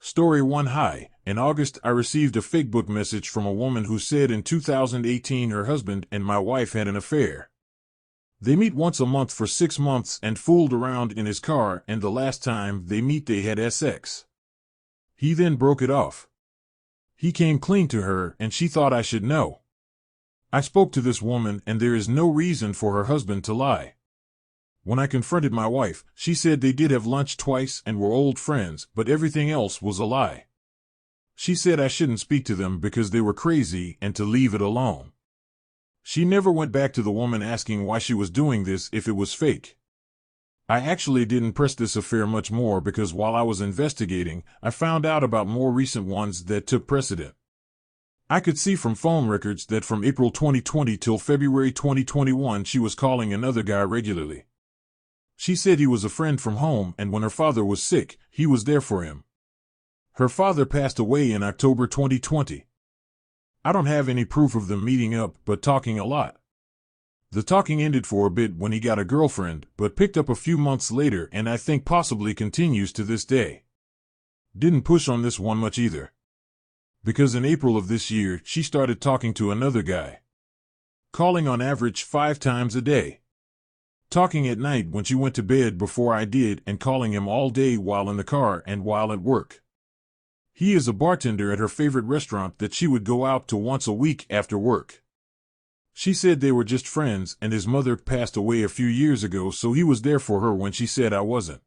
Story 1. Hi. In August, I received a Facebook message from a woman who said in 2018 her husband and my wife had an affair. They meet once a month for 6 months and fooled around in his car, and the last time they meet they had sex. He then broke it off. He came clean to her and she thought I should know. I spoke to this woman and there is no reason for her husband to lie. When I confronted my wife, she said they did have lunch twice and were old friends, but everything else was a lie. She said I shouldn't speak to them because they were crazy and to leave it alone. She never went back to the woman asking why she was doing this if it was fake. I actually didn't press this affair much more because while I was investigating, I found out about more recent ones that took precedent. I could see from phone records that from April 2020 till February 2021 she was calling another guy regularly. She said he was a friend from home and when her father was sick, he was there for him. Her father passed away in October 2020. I don't have any proof of them meeting up, but talking a lot. The talking ended for a bit when he got a girlfriend, but picked up a few months later and I think possibly continues to this day. Didn't push on this one much either. Because in April of this year, she started talking to another guy. Calling on average 5 times a day. Talking at night when she went to bed before I did and calling him all day while in the car and while at work. He is a bartender at her favorite restaurant that she would go out to once a week after work. She said they were just friends and his mother passed away a few years ago, so he was there for her when she said I wasn't.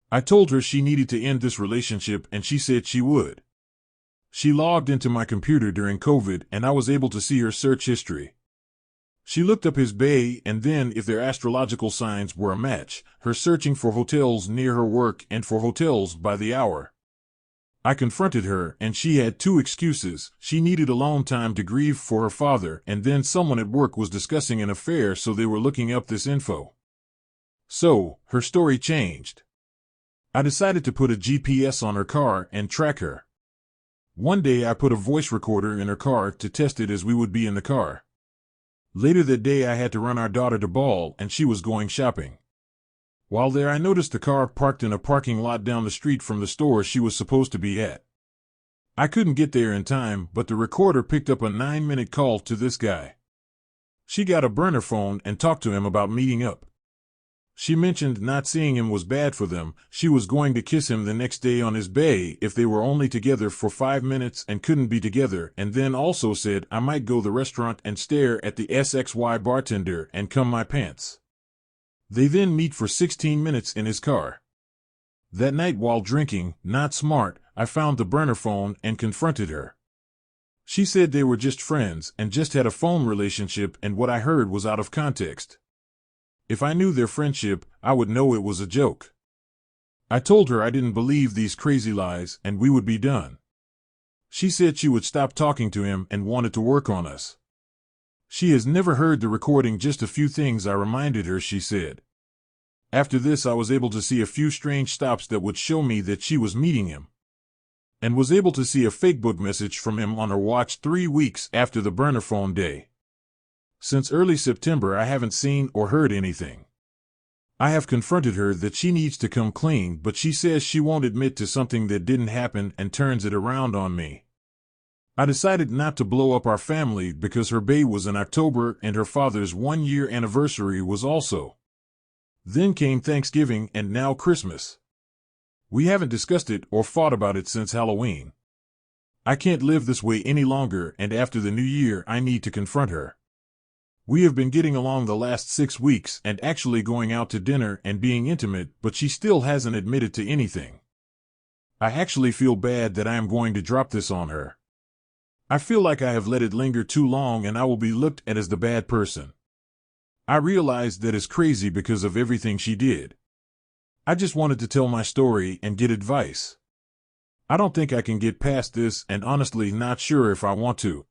I told her she needed to end this relationship and she said she would. She logged into my computer during COVID and I was able to see her search history. She looked up his bay and then, if their astrological signs were a match, her searching for hotels near her work and for hotels by the hour. I confronted her and she had 2 excuses. She needed alone time to grieve for her father and then someone at work was discussing an affair, so they were looking up this info. So, her story changed. I decided to put a GPS on her car and track her. One day I put a voice recorder in her car to test it as we would be in the car. Later that day I had to run our daughter to ball and she was going shopping. While there I noticed the car parked in a parking lot down the street from the store she was supposed to be at. I couldn't get there in time, but the recorder picked up a 9-minute call to this guy. She got a burner phone and talked to him about meeting up. She mentioned not seeing him was bad for them. She was going to kiss him the next day on his bay if they were only together for 5 minutes and couldn't be together, and then also said I might go to the restaurant and stare at the SXY bartender and cum my pants. They then meet for 16 minutes in his car. That night while drinking, not smart, I found the burner phone and confronted her. She said they were just friends and just had a phone relationship and what I heard was out of context. If I knew their friendship, I would know it was a joke. I told her I didn't believe these crazy lies and we would be done. She said she would stop talking to him and wanted to work on us. She has never heard the recording, just a few things I reminded her, she said. After this I was able to see a few strange stops that would show me that she was meeting him. And was able to see a Facebook message from him on her watch 3 weeks after the burner phone day. Since early September I haven't seen or heard anything. I have confronted her that she needs to come clean, but she says she won't admit to something that didn't happen and turns it around on me. I decided not to blow up our family because her bae was in October and her father's 1-year anniversary was also. Then came Thanksgiving and now Christmas. We haven't discussed it or fought about it since Halloween. I can't live this way any longer, and after the new year I need to confront her. We have been getting along the last 6 weeks and actually going out to dinner and being intimate, but she still hasn't admitted to anything. I actually feel bad that I am going to drop this on her. I feel like I have let it linger too long and I will be looked at as the bad person. I realize that is crazy because of everything she did. I just wanted to tell my story and get advice. I don't think I can get past this and honestly not sure if I want to.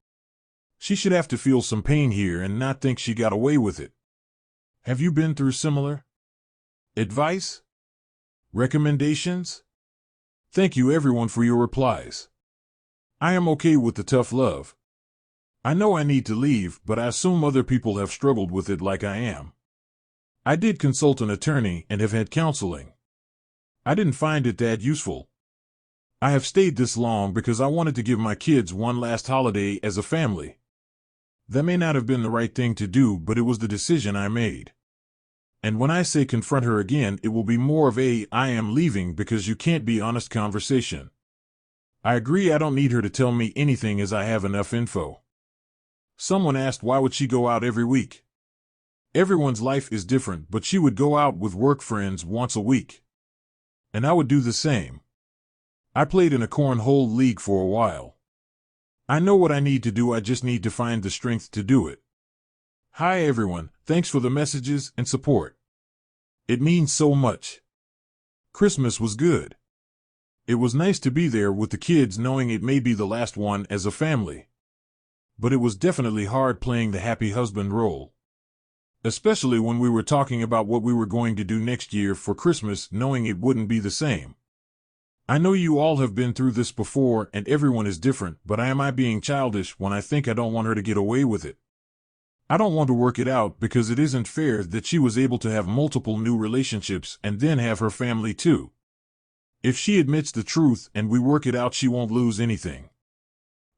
She should have to feel some pain here and not think she got away with it. Have you been through similar? Advice? Recommendations? Thank you everyone for your replies. I am okay with the tough love. I know I need to leave, but I assume other people have struggled with it like I am. I did consult an attorney and have had counseling. I didn't find it that useful. I have stayed this long because I wanted to give my kids one last holiday as a family. That may not have been the right thing to do, but it was the decision I made. And when I say confront her again, it will be more of a "I am leaving because you can't be honest" conversation. I agree I don't need her to tell me anything as I have enough info. Someone asked why would she go out every week? Everyone's life is different, but she would go out with work friends once a week. And I would do the same. I played in a cornhole league for a while. I know what I need to do, I just need to find the strength to do it. Hi everyone, thanks for the messages and support. It means so much. Christmas was good. It was nice to be there with the kids knowing it may be the last one as a family. But it was definitely hard playing the happy husband role. Especially when we were talking about what we were going to do next year for Christmas, knowing it wouldn't be the same. I know you all have been through this before and everyone is different, but am I being childish when I think I don't want her to get away with it? I don't want to work it out because it isn't fair that she was able to have multiple new relationships and then have her family too. If she admits the truth and we work it out, she won't lose anything.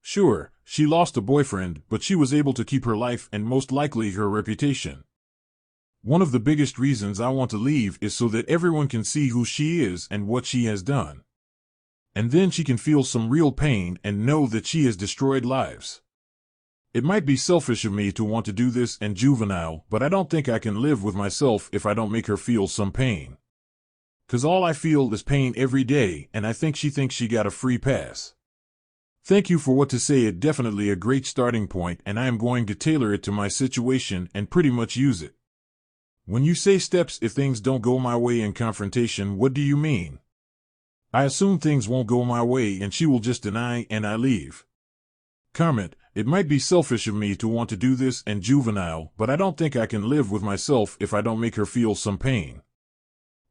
Sure, she lost a boyfriend, but she was able to keep her life and most likely her reputation. One of the biggest reasons I want to leave is so that everyone can see who she is and what she has done. And then she can feel some real pain and know that she has destroyed lives. It might be selfish of me to want to do this and juvenile, but I don't think I can live with myself if I don't make her feel some pain. 'Cause all I feel is pain every day, and I think she thinks she got a free pass. Thank you for what to say, it definitely a great starting point, and I am going to tailor it to my situation and pretty much use it. When you say steps if things don't go my way in confrontation, what do you mean? I assume things won't go my way and she will just deny and I leave. Comment, it might be selfish of me to want to do this and juvenile, but I don't think I can live with myself if I don't make her feel some pain.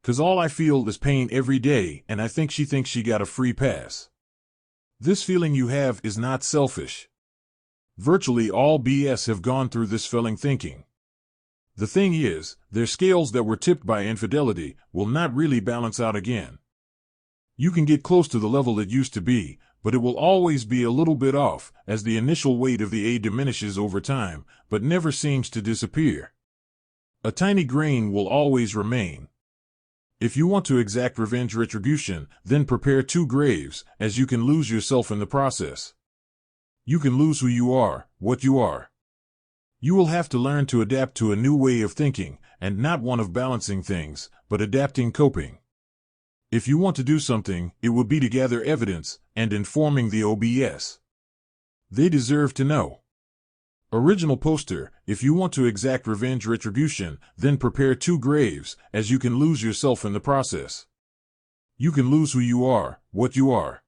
'Cause all I feel is pain every day, and I think she thinks she got a free pass. This feeling you have is not selfish. Virtually all BS have gone through this feeling thinking. The thing is, their scales that were tipped by infidelity will not really balance out again. You can get close to the level it used to be, but it will always be a little bit off, as the initial weight of the A diminishes over time, but never seems to disappear. A tiny grain will always remain. If you want to exact revenge retribution, then prepare 2 graves, as you can lose yourself in the process. You can lose who you are, what you are. You will have to learn to adapt to a new way of thinking, and not one of balancing things, but adapting coping. If you want to do something, it would be to gather evidence, and informing the OBS. They deserve to know. Original poster, if you want to exact revenge retribution, then prepare 2 graves, as you can lose yourself in the process. You can lose who you are, what you are.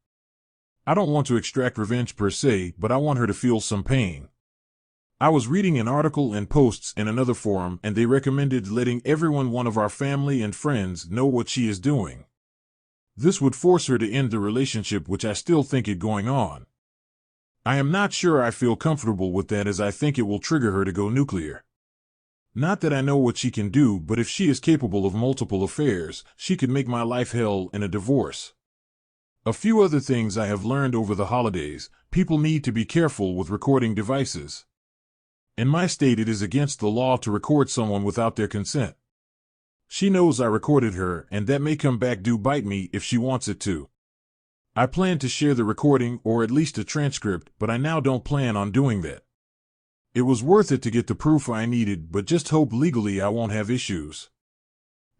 I don't want to extract revenge per se, but I want her to feel some pain. I was reading an article and posts in another forum, and they recommended letting one of our family and friends know what she is doing. This would force her to end the relationship, which I still think is going on. I am not sure I feel comfortable with that, as I think it will trigger her to go nuclear. Not that I know what she can do, but if she is capable of multiple affairs, she could make my life hell in a divorce. A few other things I have learned over the holidays: people need to be careful with recording devices. In my state, it is against the law to record someone without their consent. She knows I recorded her, and that may come back to bite me if she wants it to. I plan to share the recording, or at least a transcript, but I now don't plan on doing that. It was worth it to get the proof I needed, but just hope legally I won't have issues.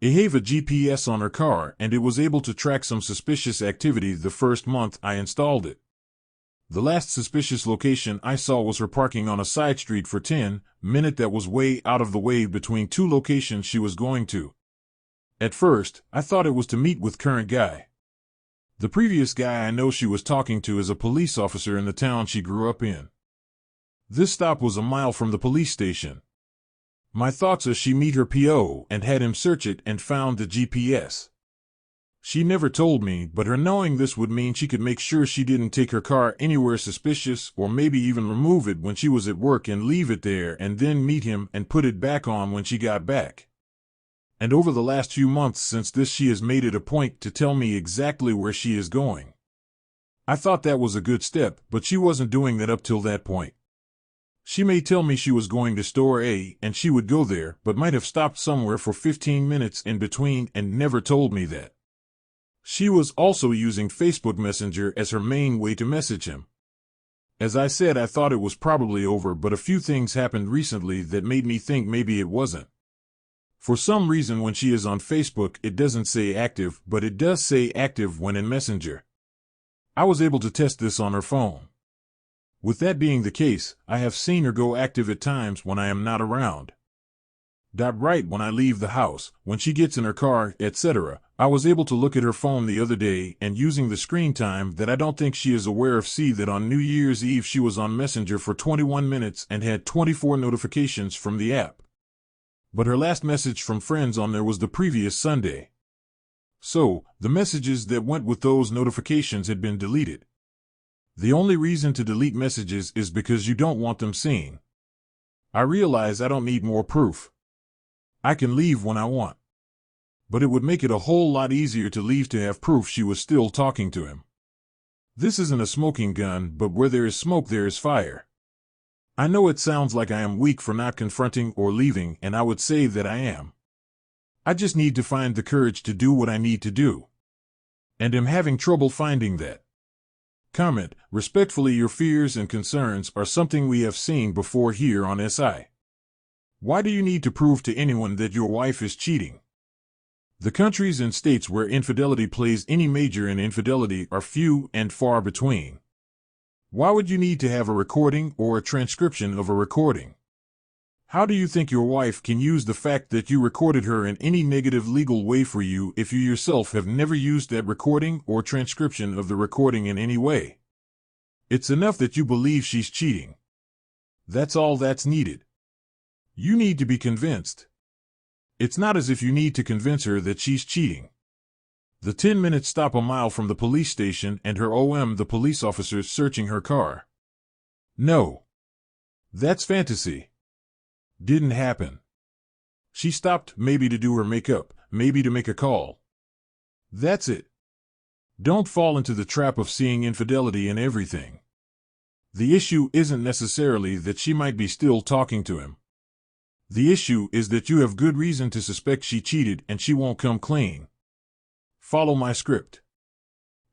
I have a GPS on her car, and it was able to track some suspicious activity the first month I installed it. The last suspicious location I saw was her parking on a side street for 10 minutes that was way out of the way between 2 locations she was going to. At first, I thought it was to meet with current guy. The previous guy I know she was talking to is a police officer in the town she grew up in. This stop was a mile from the police station. My thoughts are she meet her PO and had him search it and found the GPS. She never told me, but her knowing this would mean she could make sure she didn't take her car anywhere suspicious, or maybe even remove it when she was at work and leave it there and then meet him and put it back on when she got back. And over the last few months since this, she has made it a point to tell me exactly where she is going. I thought that was a good step, but she wasn't doing that up till that point. She may tell me she was going to store A and she would go there, but might have stopped somewhere for 15 minutes in between and never told me that. She was also using Facebook Messenger as her main way to message him. As I said, I thought it was probably over, but a few things happened recently that made me think maybe it wasn't. For some reason, when she is on Facebook, it doesn't say active, but it does say active when in Messenger. I was able to test this on her phone. With that being the case, I have seen her go active at times when I am not around. Right when I leave the house, when she gets in her car, etc. I was able to look at her phone the other day, and using the screen time that I don't think she is aware of, see that on New Year's Eve she was on Messenger for 21 minutes and had 24 notifications from the app. But her last message from friends on there was the previous Sunday. So, the messages that went with those notifications had been deleted. The only reason to delete messages is because you don't want them seen. I realize I don't need more proof. I can leave when I want. But it would make it a whole lot easier to leave to have proof she was still talking to him. This isn't a smoking gun, but where there is smoke there is fire. I know it sounds like I am weak for not confronting or leaving, and I would say that I am. I just need to find the courage to do what I need to do. And am having trouble finding that. Comment, respectfully, your fears and concerns are something we have seen before here on SI. Why do you need to prove to anyone that your wife is cheating? The countries and states where infidelity plays any major in infidelity are few and far between. Why would you need to have a recording or a transcription of a recording? How do you think your wife can use the fact that you recorded her in any negative legal way for you if you yourself have never used that recording or transcription of the recording in any way? It's enough that you believe she's cheating. That's all that's needed. You need to be convinced. It's not as if you need to convince her that she's cheating. The 10-minute stop a mile from the police station and her the police officers searching her car. No. That's fantasy. Didn't happen. She stopped, maybe to do her makeup, maybe to make a call. That's it. Don't fall into the trap of seeing infidelity in everything. The issue isn't necessarily that she might be still talking to him. The issue is that you have good reason to suspect she cheated and she won't come clean. Follow my script.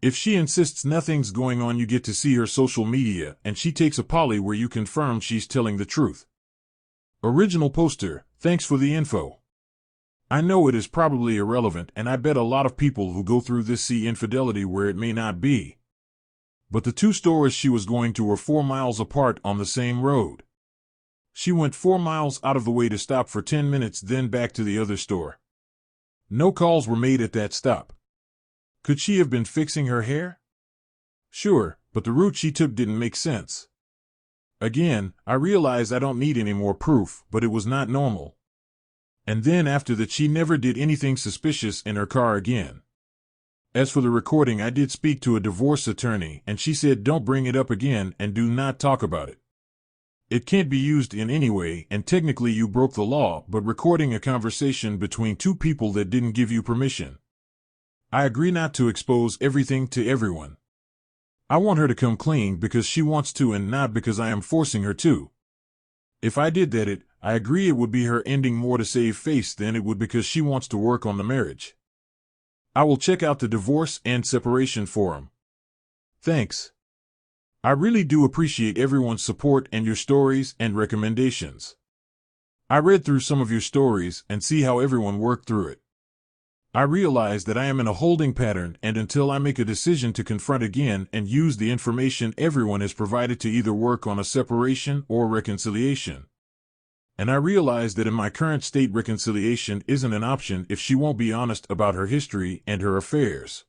If she insists nothing's going on, you get to see her social media and she takes a poly where you confirm she's telling the truth. Original poster, thanks for the info. I know it is probably irrelevant, and I bet a lot of people who go through this see infidelity where it may not be. But the two stores she was going to were 4 miles apart on the same road. She went 4 miles out of the way to stop for 10 minutes, then back to the other store. No calls were made at that stop. Could she have been fixing her hair? Sure, but the route she took didn't make sense. Again, I realize I don't need any more proof, but it was not normal. And then after that, she never did anything suspicious in her car again. As for the recording, I did speak to a divorce attorney, and she said don't bring it up again and do not talk about it. It can't be used in any way, and technically you broke the law, but recording a conversation between two people that didn't give you permission. I agree not to expose everything to everyone. I want her to come clean because she wants to and not because I am forcing her to. If I did that, I agree it would be her ending more to save face than it would because she wants to work on the marriage. I will check out the divorce and separation forum. Thanks. I really do appreciate everyone's support and your stories and recommendations. I read through some of your stories and see how everyone worked through it. I realize that I am in a holding pattern, and until I make a decision to confront again and use the information everyone has provided to either work on a separation or reconciliation. And I realize that in my current state, reconciliation isn't an option if she won't be honest about her history and her affairs.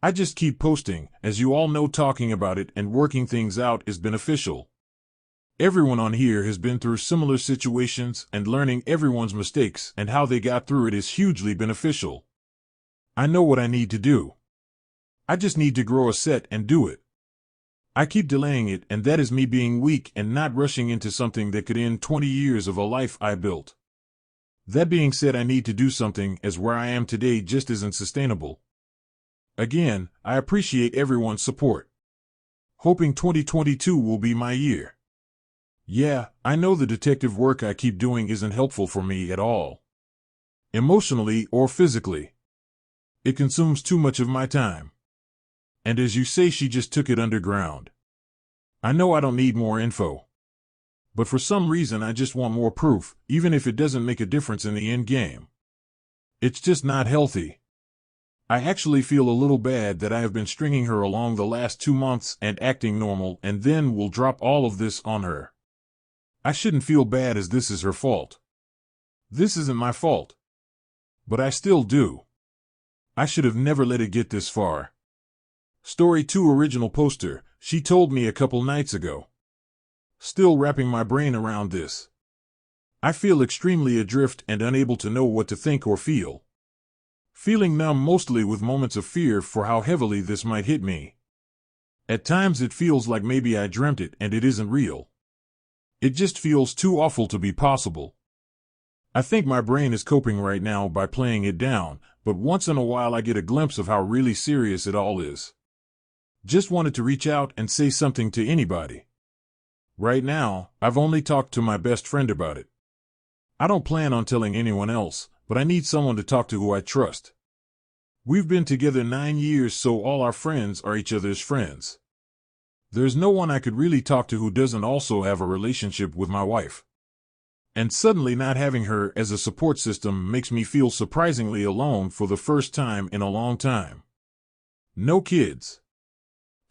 I just keep posting, as you all know, talking about it and working things out is beneficial. Everyone on here has been through similar situations, and learning everyone's mistakes and how they got through it is hugely beneficial. I know what I need to do. I just need to grow a set and do it. I keep delaying it, and that is me being weak and not rushing into something that could end 20 years of a life I built. That being said, I need to do something, as where I am today just isn't sustainable. Again, I appreciate everyone's support. hoping 2022 will be my year. Yeah, I know the detective work I keep doing isn't helpful for me at all. Emotionally or physically. It consumes too much of my time. And as you say, she just took it underground. I know I don't need more info. But for some reason I just want more proof, even if it doesn't make a difference in the end game. It's just not healthy. I actually feel a little bad that I have been stringing her along the last 2 months and acting normal, and then will drop all of this on her. I shouldn't feel bad, as this is her fault. This isn't my fault. But I still do. I should have never let it get this far. Story 2 original poster, she told me a couple nights ago. Still wrapping my brain around this. I feel extremely adrift and unable to know what to think or feel. Feeling numb, mostly with moments of fear for how heavily this might hit me. At times it feels like maybe I dreamt it and it isn't real. It just feels too awful to be possible. I think my brain is coping right now by playing it down, but once in a while I get a glimpse of how really serious it all is. Just wanted to reach out and say something to anybody. Right now, I've only talked to my best friend about it. I don't plan on telling anyone else, but I need someone to talk to who I trust. We've been together 9 years, so all our friends are each other's friends. There's no one I could really talk to who doesn't also have a relationship with my wife. And suddenly not having her as a support system makes me feel surprisingly alone for the first time in a long time. No kids.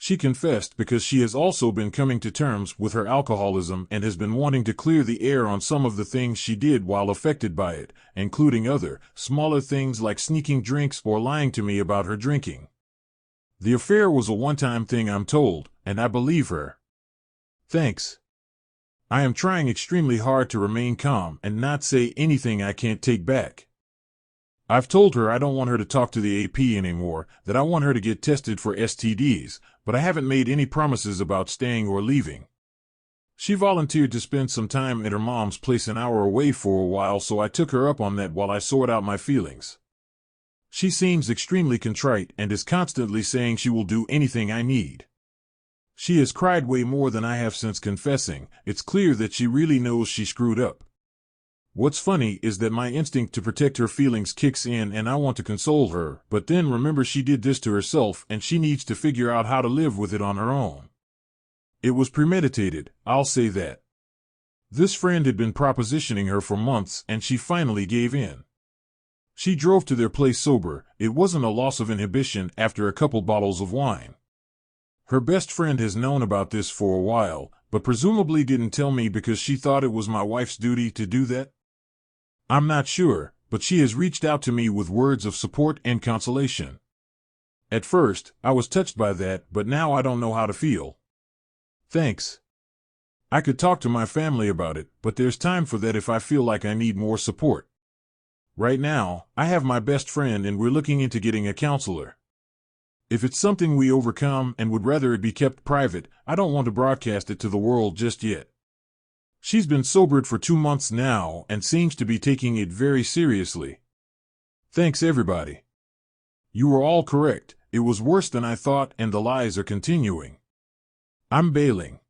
She confessed because she has also been coming to terms with her alcoholism and has been wanting to clear the air on some of the things she did while affected by it, including other, smaller things like sneaking drinks or lying to me about her drinking. The affair was a one-time thing, I'm told, and I believe her. Thanks. I am trying extremely hard to remain calm and not say anything I can't take back. I've told her I don't want her to talk to the AP anymore, that I want her to get tested for STDs, but I haven't made any promises about staying or leaving. She volunteered to spend some time at her mom's place an hour away for a while, so I took her up on that while I sort out my feelings. She seems extremely contrite and is constantly saying she will do anything I need. She has cried way more than I have since confessing. It's clear that she really knows she screwed up. What's funny is that my instinct to protect her feelings kicks in and I want to console her, but then remember she did this to herself and she needs to figure out how to live with it on her own. It was premeditated, I'll say that. This friend had been propositioning her for months and she finally gave in. She drove to their place sober. It wasn't a loss of inhibition after a couple bottles of wine. Her best friend has known about this for a while, but presumably didn't tell me because she thought it was my wife's duty to do that. I'm not sure, but she has reached out to me with words of support and consolation. At first, I was touched by that, but now I don't know how to feel. Thanks. I could talk to my family about it, but there's time for that if I feel like I need more support. Right now, I have my best friend and we're looking into getting a counselor. If it's something we overcome and would rather it be kept private, I don't want to broadcast it to the world just yet. She's been sobered for 2 months now and seems to be taking it very seriously. Thanks everybody. You were all correct. It was worse than I thought and the lies are continuing. I'm bailing.